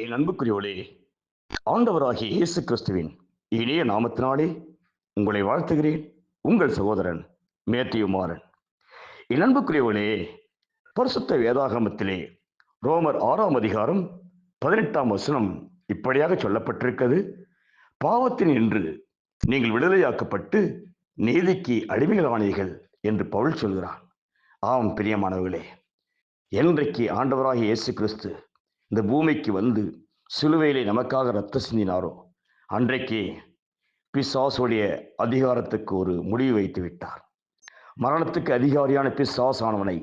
என் அன்புக்குரியவளே, ஆண்டவராகிய இயேசு கிறிஸ்துவின் இனிய நாமத்தினாலே உங்களை வாழ்த்துகிறேன். உங்கள் சகோதரன் மேத்யூ மாறன். என் அன்புக்குரியவளே, பரிசுத்த வேதாகமத்திலே ரோமர் 6ஆம் அதிகாரம் 18ஆம் வசனம் இப்படியாக சொல்லப்பட்டிருக்கிறது. பாவத்தின் என்று நீங்கள் விடுதலையாக்கப்பட்டு நீதிக்கு அடிமைகளானீர்கள் என்று பவுல் சொல்கிறான். ஆம் பிரியமானவர்களே, என்றைக்கு ஆண்டவராகிய இயேசு கிறிஸ்து இந்த பூமிக்கு வந்து சிலுவையிலே நமக்காக ரத்த சிந்தினாரோ அன்றைக்கு பிசாசுடைய அதிகாரத்துக்கு ஒரு முடிவு வைத்து விட்டார். மரணத்துக்கு அதிகாரியான பிசாசானவனை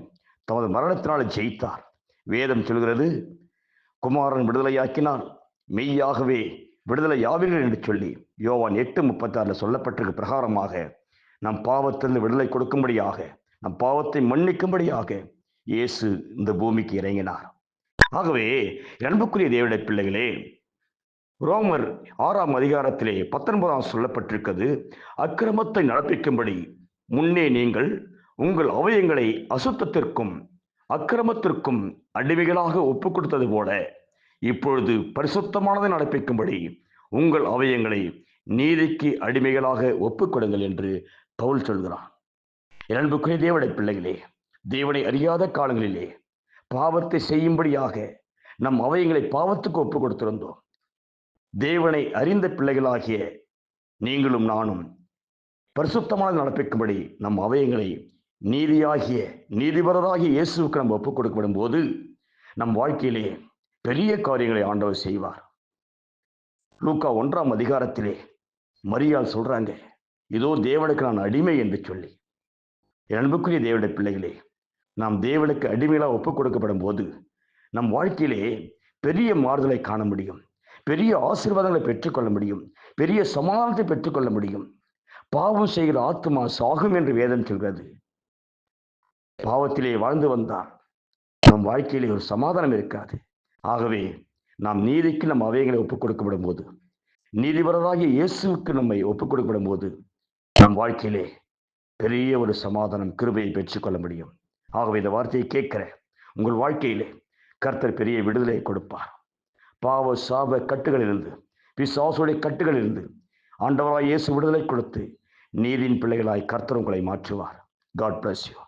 தமது மரணத்தினால் ஜெயித்தார். வேதம் சொல்கிறது, குமாரன் விடுதலையாக்கினால் மெய்யாகவே விடுதலையாவீர்கள் என்று சொல்லி யோவான் 8:36 சொல்லப்பட்டிருக்க பிரகாரமாக நம் பாவத்திலிருந்து விடுதலை கொடுக்கும்படியாக, நம் பாவத்தை மன்னிக்கும்படியாக இயேசு இந்த பூமிக்கு இறங்கினார். ஆகவே அன்புக்குரிய தேவனுடைய பிள்ளைகளே, ரோமர் 6ஆம் அதிகாரத்திலே 19ஆம் சொல்லப்பட்டிருக்கிறது, அக்கிரமத்தை நடப்பிக்கும்படி முன்னே நீங்கள் உங்கள் அவயங்களை அசுத்தத்திற்கும் அக்கிரமத்திற்கும் அடிமைகளாக ஒப்புக் கொடுத்தது போல இப்பொழுது பரிசுத்தமானதை நடப்பிக்கும்படி உங்கள் அவயங்களை நீதிக்கு அடிமைகளாக ஒப்புக் கொடுங்கள் என்று பவுல் சொல்கிறான். அன்புக்குரிய தேவனுடைய பிள்ளைகளே, தேவனை அறியாத காலங்களிலே பாவத்தை செய்யும்படியாக நம் அவயங்களை பாவத்துக்கு ஒப்புக் கொடுத்திருந்தோம். தேவனை அறிந்த பிள்ளைகளாகிய நீங்களும் நானும் பரிசுத்தமாக நடப்பிக்கும்படி நம் அவயங்களை நீதிபரராகிய இயேசுவுக்கு நம்ம ஒப்புக் கொடுக்கப்படும் போது நம் வாழ்க்கையிலே பெரிய காரியங்களை ஆண்டவர் செய்வார். லூக்கா 1ஆம் அதிகாரத்திலே மரியாள் சொல்றாங்க, இதோ தேவனுக்கு நான் அடிமை என்று சொல்லி. அன்புக்குரிய தேவனுடைய பிள்ளைகளே, நாம் தேவனுக்கு அடிமைகளாக ஒப்புக் கொடுக்கப்படும் போது நம் வாழ்க்கையிலே பெரிய மாறுதலை காண முடியும், பெரிய ஆசீர்வாதங்களை பெற்றுக்கொள்ள முடியும், பெரிய சமாதானத்தை பெற்றுக்கொள்ள முடியும். பாவம் செய்கிற ஆத்மா சாகும் என்று வேதம் சொல்கிறது. பாவத்திலே வாழ்ந்து வந்தால் நம் வாழ்க்கையிலே ஒரு சமாதானம் இருக்காது. ஆகவே நாம் நீதிக்கு நம் அவயங்களை ஒப்புக் கொடுக்கப்படும் போது, நீதிபரராகிய இயேசுவுக்கு நம்மை ஒப்புக் கொடுக்கப்படும் போது நம் வாழ்க்கையிலே பெரிய ஒரு சமாதானம், கிருபையை பெற்றுக்கொள்ள முடியும். ஆகவே இந்த வார்த்தையை கேட்கிற உங்கள் வாழ்க்கையிலே கர்த்தர் பெரிய விடுதலை கொடுப்பார். பாவ சாப கட்டுகளிலிருந்து, பிசாசுடைய கட்டுகளிலிருந்து ஆண்டவராய் இயேசு விடுதலை கொடுத்து நீதியின் பிள்ளைகளாய் கர்த்தர் உங்களை மாற்றுவார். God bless you.